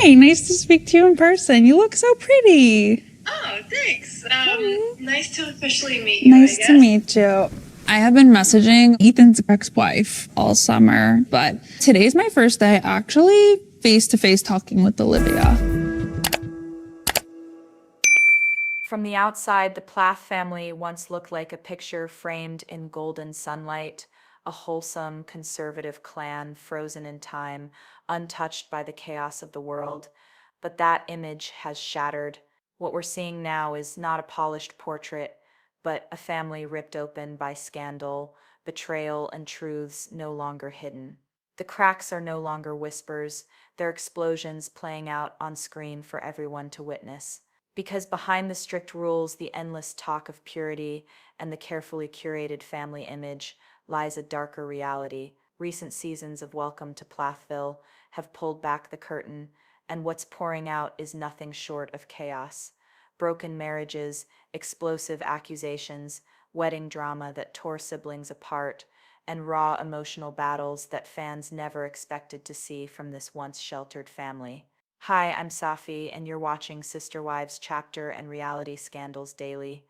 Hi, nice to speak to you in person. You look so pretty. Oh, thanks. Nice to officially meet you, Nice I guess. to meet you. I have been messaging Ethan's ex-wife all summer, but today's my first day actually face-to-face talking with Olivia. From the outside, the Plath family once looked like a picture framed in golden sunlight, a wholesome, conservative clan frozen in time, untouched by the chaos of the world. But that image has shattered. What we're seeing now is not a polished portrait, but a family ripped open by scandal, betrayal, and truths no longer hidden. The cracks are no longer whispers, they're explosions playing out on screen for everyone to witness. Because behind the strict rules, the endless talk of purity, and the carefully curated family image lies a darker reality. Recent seasons of Welcome to Plathville have pulled back the curtain, and what's pouring out is nothing short of chaos. Broken marriages, explosive accusations, wedding drama that tore siblings apart, and raw emotional battles that fans never expected to see from this once sheltered family. Hi, I'm Safi, and you're watching Sister Wives Chapter and Reality Scandals Daily.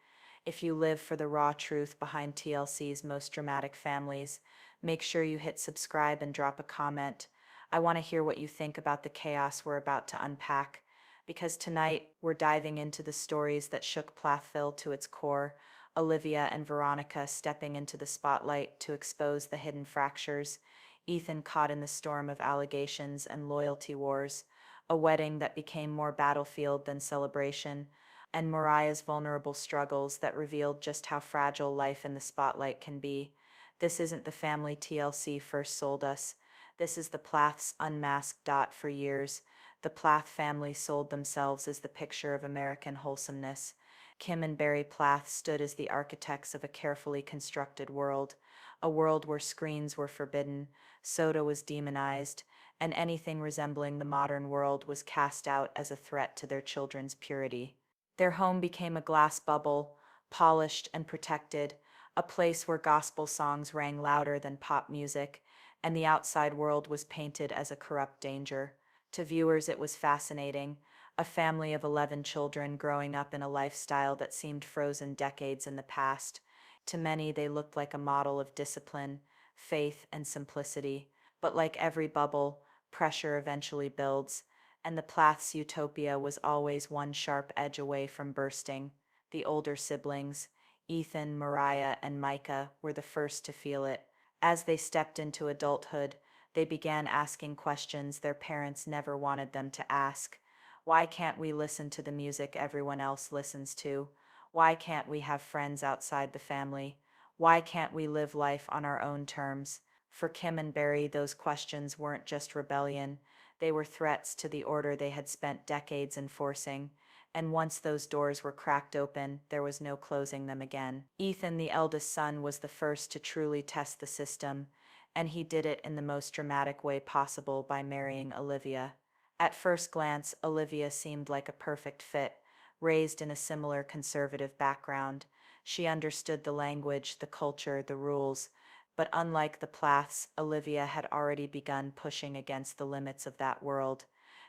If you live for the raw truth behind TLC's most dramatic families, make sure you hit subscribe and drop a comment. I want to hear what you think about the chaos we're about to unpack, because tonight we're diving into the stories that shook Plathville to its core, Olivia and Veronica stepping into the spotlight to expose the hidden fractures, Ethan caught in the storm of allegations and loyalty wars, a wedding that became more battlefield than celebration, and Mariah's vulnerable struggles that revealed just how fragile life in the spotlight can be. This isn't the family TLC first sold us. This is the Plath's unmasked dot for years. The Plath family sold themselves as the picture of American wholesomeness. Kim and Barry Plath stood as the architects of a carefully constructed world, a world where screens were forbidden, soda was demonized, and anything resembling the modern world was cast out as a threat to their children's purity. Their home became a glass bubble, polished and protected, a place where gospel songs rang louder than pop music, and the outside world was painted as a corrupt danger. To viewers, it was fascinating, a family of 11 children growing up in a lifestyle that seemed frozen decades in the past. To many, they looked like a model of discipline, faith, and simplicity. But like every bubble, pressure eventually builds, and the Plath's utopia was always one sharp edge away from bursting. The older siblings, Ethan, Mariah, and Micah, were the first to feel it. As they stepped into adulthood, they began asking questions their parents never wanted them to ask. Why can't we listen to the music everyone else listens to? Why can't we have friends outside the family? Why can't we live life on our own terms? For Kim and Barry, those questions weren't just rebellion, they were threats to the order they had spent decades enforcing. And once those doors were cracked open, there was no closing them again. Ethan, the eldest son, was the first to truly test the system, and he did it in the most dramatic way possible by marrying Olivia. At first glance, Olivia seemed like a perfect fit, raised in a similar conservative background. She understood the language, the culture, the rules, but unlike the Plaths, Olivia had already begun pushing against the limits of that world.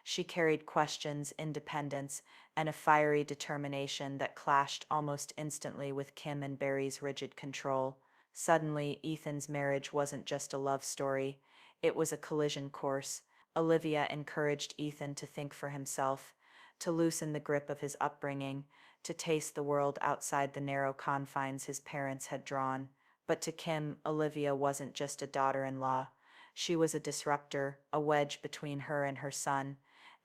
She carried questions, independence, and a fiery determination that clashed almost instantly with Kim and Barry's rigid control. Suddenly, Ethan's marriage wasn't just a love story, it was a collision course. Olivia encouraged Ethan to think for himself, to loosen the grip of his upbringing, to taste the world outside the narrow confines his parents had drawn. But to Kim, Olivia wasn't just a daughter-in-law. She was a disruptor, a wedge between her and her son,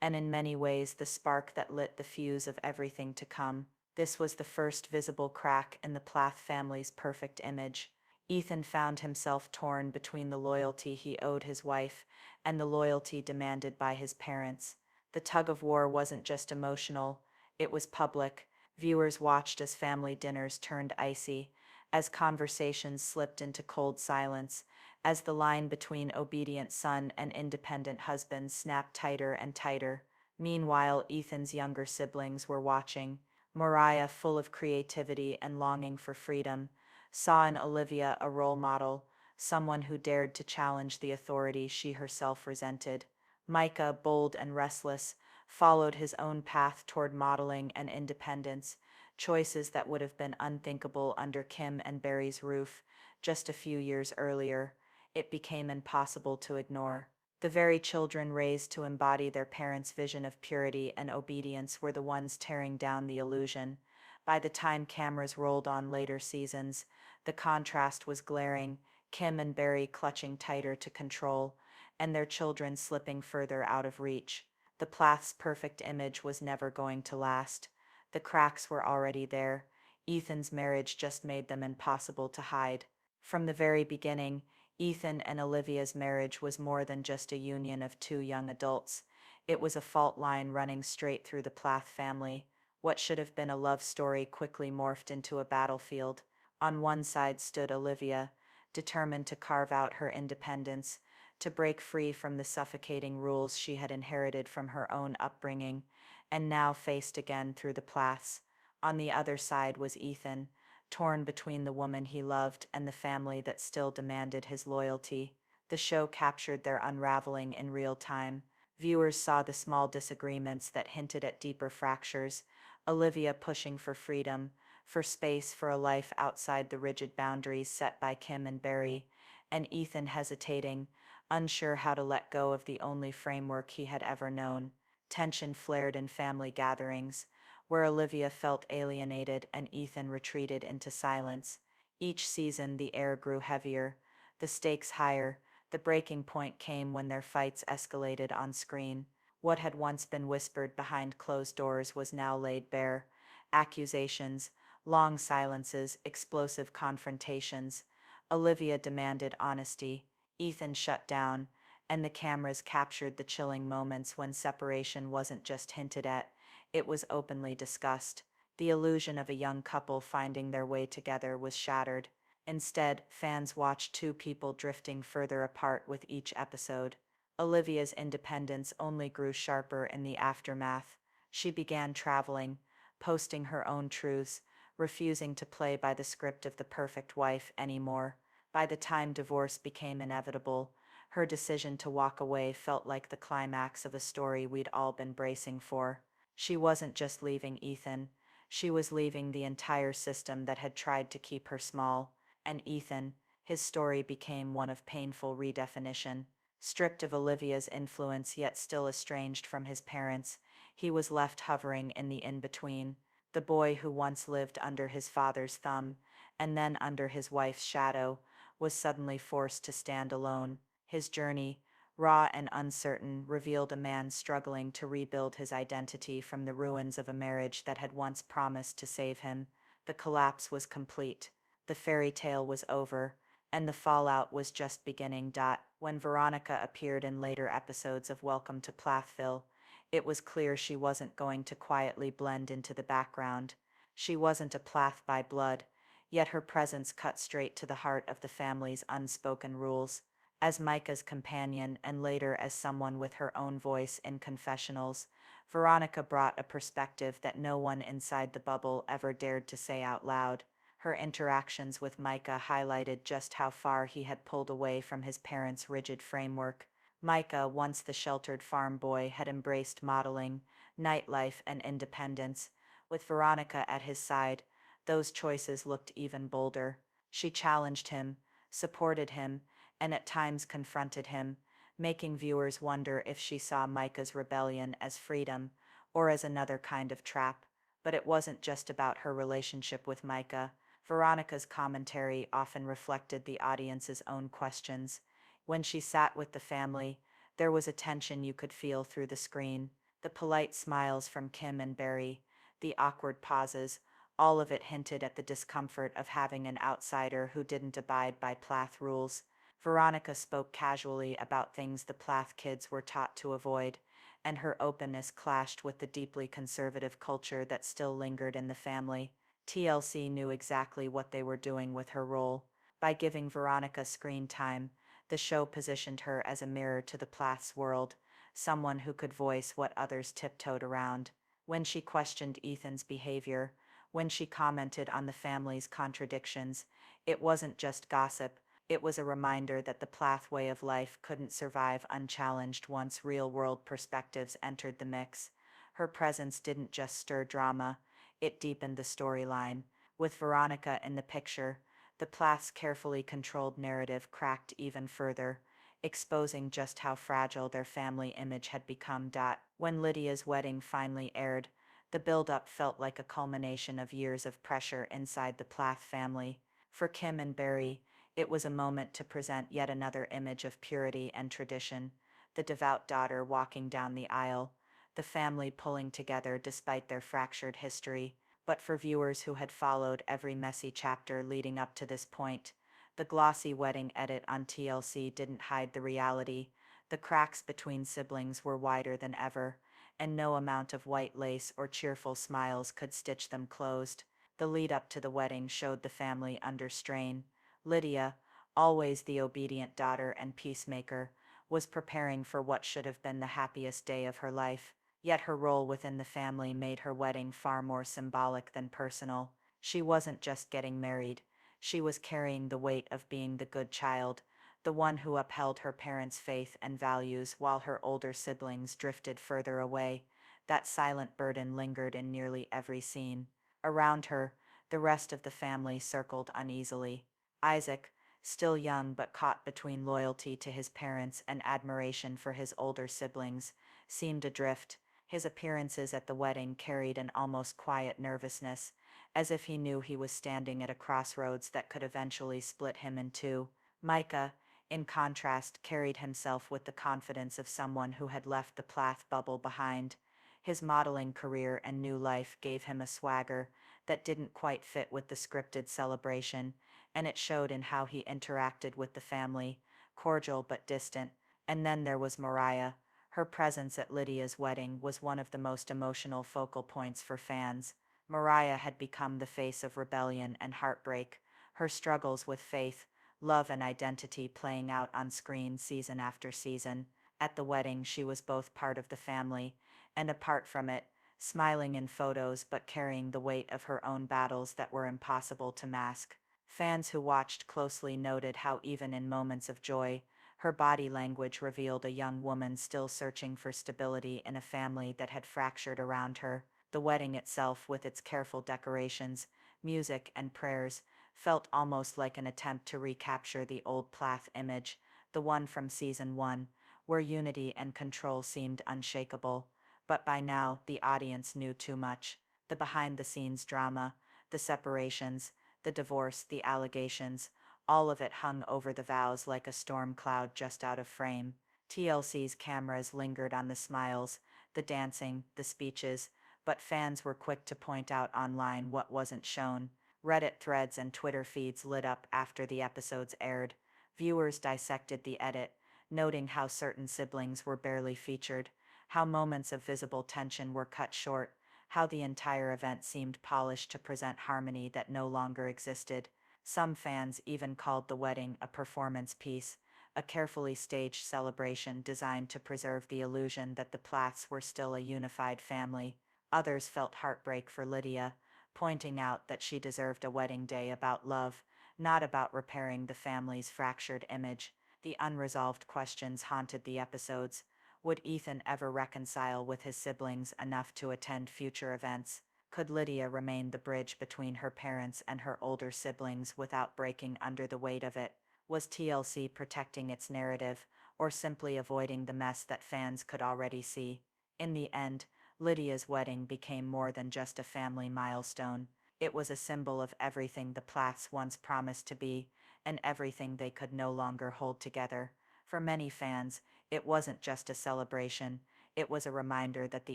and in many ways the spark that lit the fuse of everything to come. This was the first visible crack in the Plath family's perfect image. Ethan found himself torn between the loyalty he owed his wife and the loyalty demanded by his parents. The tug of war wasn't just emotional, it was public. Viewers watched as family dinners turned icy, as conversations slipped into cold silence, as the line between obedient son and independent husband snapped tighter and tighter. Meanwhile, Ethan's younger siblings were watching. Moriah, full of creativity and longing for freedom, saw in Olivia a role model, someone who dared to challenge the authority she herself resented. Micah, bold and restless, followed his own path toward modeling and independence, choices that would have been unthinkable under Kim and Barry's roof just a few years earlier. It became impossible to ignore. The very children raised to embody their parents' vision of purity and obedience were the ones tearing down the illusion. By the time cameras rolled on later seasons, the contrast was glaring, Kim and Barry clutching tighter to control, and their children slipping further out of reach. The Plath's perfect image was never going to last. The cracks were already there. Ethan's marriage just made them impossible to hide. From the very beginning, Ethan and Olivia's marriage was more than just a union of two young adults. It was a fault line running straight through the Plath family. What should have been a love story quickly morphed into a battlefield. On one side stood Olivia, determined to carve out her independence, to break free from the suffocating rules she had inherited from her own upbringing, and now faced again through the Plaths. On the other side was Ethan, torn between the woman he loved and the family that still demanded his loyalty. The show captured their unraveling in real time. Viewers saw the small disagreements that hinted at deeper fractures, Olivia pushing for freedom, for space for a life outside the rigid boundaries set by Kim and Barry, and Ethan hesitating, unsure how to let go of the only framework he had ever known. Tension flared in family gatherings, where Olivia felt alienated and Ethan retreated into silence. Each season the air grew heavier, the stakes higher. The breaking point came when their fights escalated on screen. What had once been whispered behind closed doors was now laid bare. Accusations, long silences, explosive confrontations. Olivia demanded honesty. Ethan shut down, and the cameras captured the chilling moments when separation wasn't just hinted at, it was openly discussed. The illusion of a young couple finding their way together was shattered. Instead, fans watched two people drifting further apart with each episode. Olivia's independence only grew sharper in the aftermath. She began traveling, posting her own truths, refusing to play by the script of the perfect wife anymore. By the time divorce became inevitable, her decision to walk away felt like the climax of a story we'd all been bracing for. She wasn't just leaving Ethan, she was leaving the entire system that had tried to keep her small. And Ethan, his story became one of painful redefinition. Stripped of Olivia's influence yet still estranged from his parents, he was left hovering in the in-between. The boy who once lived under his father's thumb, and then under his wife's shadow, was suddenly forced to stand alone. His journey, raw and uncertain, revealed a man struggling to rebuild his identity from the ruins of a marriage that had once promised to save him. The collapse was complete. The fairy tale was over, and the fallout was just beginning. When Veronica appeared in later episodes of Welcome to Plathville, it was clear she wasn't going to quietly blend into the background. She wasn't a Plath by blood, yet her presence cut straight to the heart of the family's unspoken rules. As Micah's companion and later as someone with her own voice in confessionals, Veronica brought a perspective that no one inside the bubble ever dared to say out loud. Her interactions with Micah highlighted just how far he had pulled away from his parents' rigid framework. Micah, once the sheltered farm boy, had embraced modeling, nightlife, and independence. With Veronica at his side, those choices looked even bolder. She challenged him, supported him, and at times confronted him, making viewers wonder if she saw Micah's rebellion as freedom or as another kind of trap. But it wasn't just about her relationship with Micah. Veronica's commentary often reflected the audience's own questions. When she sat with the family, there was a tension you could feel through the screen. The polite smiles from Kim and Barry, the awkward pauses, all of it hinted at the discomfort of having an outsider who didn't abide by Plath rules. Veronica spoke casually about things the Plath kids were taught to avoid, and her openness clashed with the deeply conservative culture that still lingered in the family. TLC knew exactly what they were doing with her role. By giving Veronica screen time, the show positioned her as a mirror to the Plath's world, someone who could voice what others tiptoed around. When she questioned Ethan's behavior, when she commented on the family's contradictions, it wasn't just gossip, it was a reminder that the Plath way of life couldn't survive unchallenged once real-world perspectives entered the mix. Her presence didn't just stir drama, it deepened the storyline. With Veronica in the picture, the Plath's carefully controlled narrative cracked even further, exposing just how fragile their family image had become. When Lydia's wedding finally aired, the build-up felt like a culmination of years of pressure inside the Plath family. For Kim and Barry, it was a moment to present yet another image of purity and tradition, the devout daughter walking down the aisle, the family pulling together despite their fractured history. But for viewers who had followed every messy chapter leading up to this point, the glossy wedding edit on TLC didn't hide the reality. The cracks between siblings were wider than ever, and no amount of white lace or cheerful smiles could stitch them closed. The lead up to the wedding showed the family under strain. Lydia, always the obedient daughter and peacemaker, was preparing for what should have been the happiest day of her life. Yet her role within the family made her wedding far more symbolic than personal. She wasn't just getting married, she was carrying the weight of being the good child, the one who upheld her parents' faith and values while her older siblings drifted further away. That silent burden lingered in nearly every scene. Around her, the rest of the family circled uneasily. Isaac, still young but caught between loyalty to his parents and admiration for his older siblings, seemed adrift. His appearances at the wedding carried an almost quiet nervousness, as if he knew he was standing at a crossroads that could eventually split him in two. Micah, in contrast, carried himself with the confidence of someone who had left the Plath bubble behind. His modeling career and new life gave him a swagger that didn't quite fit with the scripted celebration, and it showed in how he interacted with the family, cordial but distant. And then there was Moriah. Her presence at Lydia's wedding was one of the most emotional focal points for fans. Mariah had become the face of rebellion and heartbreak, her struggles with faith, love and identity playing out on screen season after season. At the wedding, she was both part of the family and apart from it, smiling in photos but carrying the weight of her own battles that were impossible to mask. Fans who watched closely noted how even in moments of joy, her body language revealed a young woman still searching for stability in a family that had fractured around her. The wedding itself, with its careful decorations, music, and prayers, felt almost like an attempt to recapture the old Plath image, the one from season 1, where unity and control seemed unshakable. But by now, the audience knew too much. The behind-the-scenes drama, the separations, the divorce, the allegations, all of it hung over the vows like a storm cloud just out of frame. TLC's cameras lingered on the smiles, the dancing, the speeches, but fans were quick to point out online what wasn't shown. Reddit threads and Twitter feeds lit up after the episodes aired. Viewers dissected the edit, noting how certain siblings were barely featured, how moments of visible tension were cut short, how the entire event seemed polished to present harmony that no longer existed. Some fans even called the wedding a performance piece, a carefully staged celebration designed to preserve the illusion that the Plaths were still a unified family. Others felt heartbreak for Lydia, pointing out that she deserved a wedding day about love, not about repairing the family's fractured image. The unresolved questions haunted the episodes. Would Ethan ever reconcile with his siblings enough to attend future events? Could Lydia remain the bridge between her parents and her older siblings without breaking under the weight of it? Was TLC protecting its narrative, or simply avoiding the mess that fans could already see? In the end, Lydia's wedding became more than just a family milestone. It was a symbol of everything the Plaths once promised to be, and everything they could no longer hold together. For many fans, it wasn't just a celebration, it was a reminder that the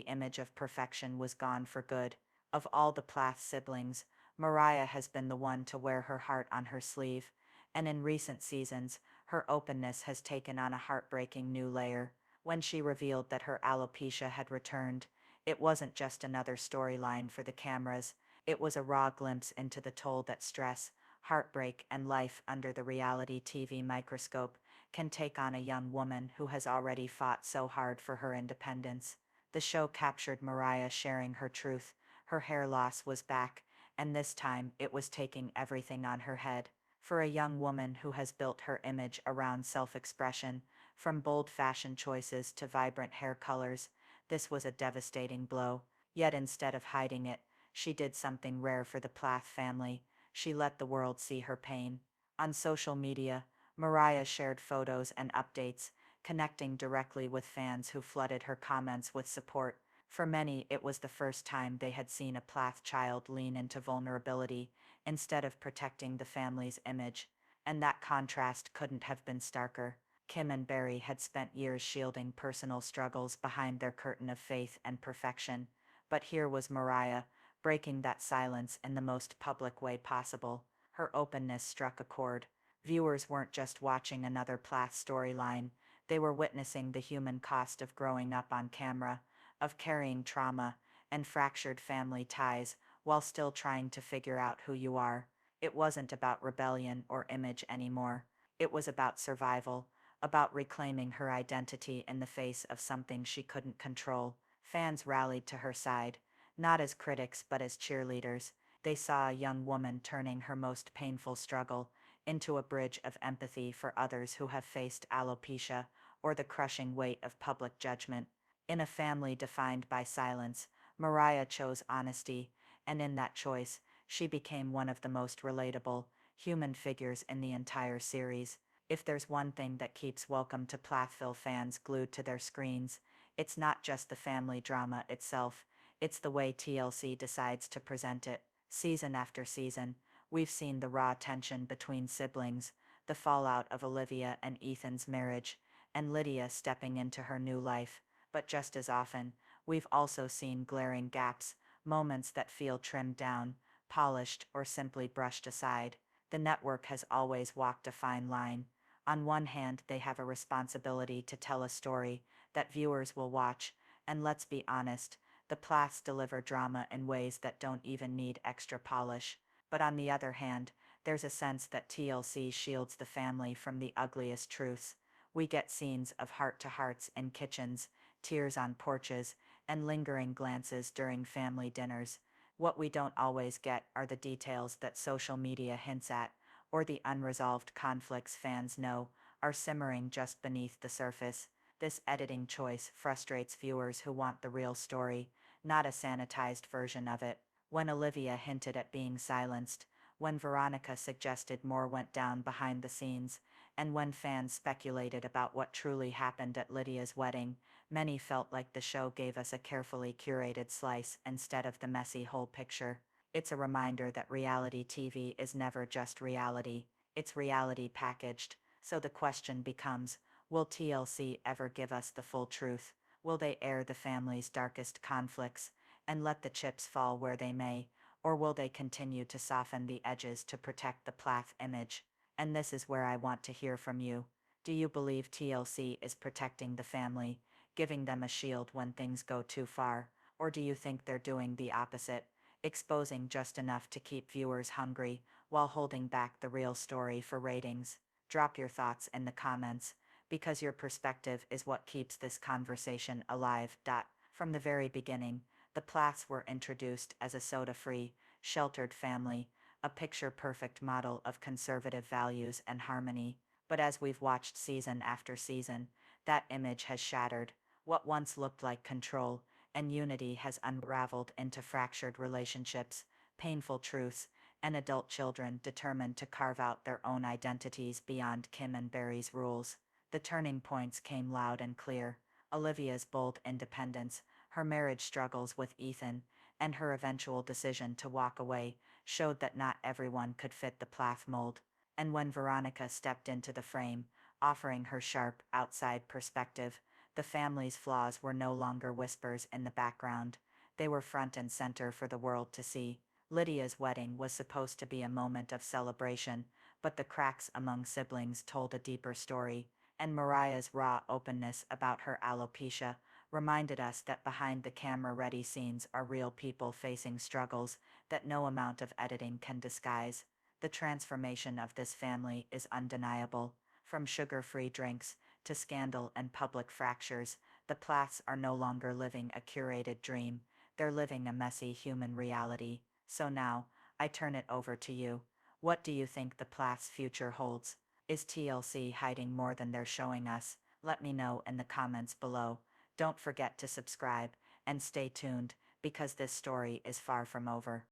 image of perfection was gone for good. Of all the Plath siblings, Mariah has been the one to wear her heart on her sleeve, and in recent seasons, her openness has taken on a heartbreaking new layer. When she revealed that her alopecia had returned, it wasn't just another storyline for the cameras, it was a raw glimpse into the toll that stress, heartbreak, and life under the reality TV microscope can take on a young woman who has already fought so hard for her independence. The show captured Mariah sharing her truth. Her hair loss was back, and this time it was taking everything on her head. For a young woman who has built her image around self-expression, from bold fashion choices to vibrant hair colors, This was a devastating blow. Yet instead of hiding it, she did something rare for the Plath family. She let the world see her pain. On social media, Mariah shared photos and updates, connecting directly with fans who flooded her comments with support. For many, it was the first time they had seen a Plath child lean into vulnerability instead of protecting the family's image. And that contrast couldn't have been starker. Kim and Barry had spent years shielding personal struggles behind their curtain of faith and perfection. But here was Mariah, breaking that silence in the most public way possible. Her openness struck a chord. Viewers weren't just watching another Plath storyline, they were witnessing the human cost of growing up on camera, of carrying trauma and fractured family ties while still trying to figure out who you are. It wasn't about rebellion or image anymore. It was about survival, about reclaiming her identity in the face of something she couldn't control. Fans rallied to her side, not as critics but as cheerleaders. They saw a young woman turning her most painful struggle into a bridge of empathy for others who have faced alopecia or the crushing weight of public judgment. In a family defined by silence, Mariah chose honesty, and in that choice, she became one of the most relatable, human figures in the entire series. If there's one thing that keeps Welcome to Plathville fans glued to their screens, it's not just the family drama itself, it's the way TLC decides to present it. Season after season, we've seen the raw tension between siblings, the fallout of Olivia and Ethan's marriage, and Lydia stepping into her new life. But just as often, we've also seen glaring gaps, moments that feel trimmed down, polished, or simply brushed aside. The network has always walked a fine line. On one hand, they have a responsibility to tell a story that viewers will watch, and let's be honest, the Plaths deliver drama in ways that don't even need extra polish. But on the other hand, there's a sense that TLC shields the family from the ugliest truths. We get scenes of heart-to-hearts in kitchens, tears on porches, and lingering glances during family dinners. What we don't always get are the details that social media hints at, or the unresolved conflicts fans know are simmering just beneath the surface. This editing choice frustrates viewers who want the real story, not a sanitized version of it. When Olivia hinted at being silenced, when Veronica suggested more went down behind the scenes, and when fans speculated about what truly happened at Lydia's wedding, many felt like the show gave us a carefully curated slice instead of the messy whole picture. It's a reminder that reality TV is never just reality, it's reality packaged. So the question becomes, will TLC ever give us the full truth? Will they air the family's darkest conflicts and let the chips fall where they may? Or will they continue to soften the edges to protect the Plath image? And this is where I want to hear from you. Do you believe TLC is protecting the family, giving them a shield when things go too far? Or do you think they're doing the opposite, exposing just enough to keep viewers hungry while holding back the real story for ratings? Drop your thoughts in the comments, because your perspective is what keeps this conversation alive. From the very beginning, the Plaths were introduced as a soda-free, sheltered family, a picture-perfect model of conservative values and harmony. But as we've watched season after season, that image has shattered. What once looked like control and unity has unraveled into fractured relationships, painful truths, and adult children determined to carve out their own identities beyond Kim and Barry's rules. The turning points came loud and clear. Olivia's bold independence, her marriage struggles with Ethan, and her eventual decision to walk away showed that not everyone could fit the Plath mold. And when Veronica stepped into the frame, offering her sharp, outside perspective, the family's flaws were no longer whispers in the background. They were front and center for the world to see. Lydia's wedding was supposed to be a moment of celebration, but the cracks among siblings told a deeper story, and Mariah's raw openness about her alopecia reminded us that behind the camera-ready scenes are real people facing struggles that no amount of editing can disguise. The transformation of this family is undeniable. From sugar-free drinks to scandal and public fractures, the Plaths are no longer living a curated dream, they're living a messy human reality. So now, I turn it over to you. What do you think the Plaths' future holds? Is TLC hiding more than they're showing us? Let me know in the comments below. Don't forget to subscribe and stay tuned because this story is far from over.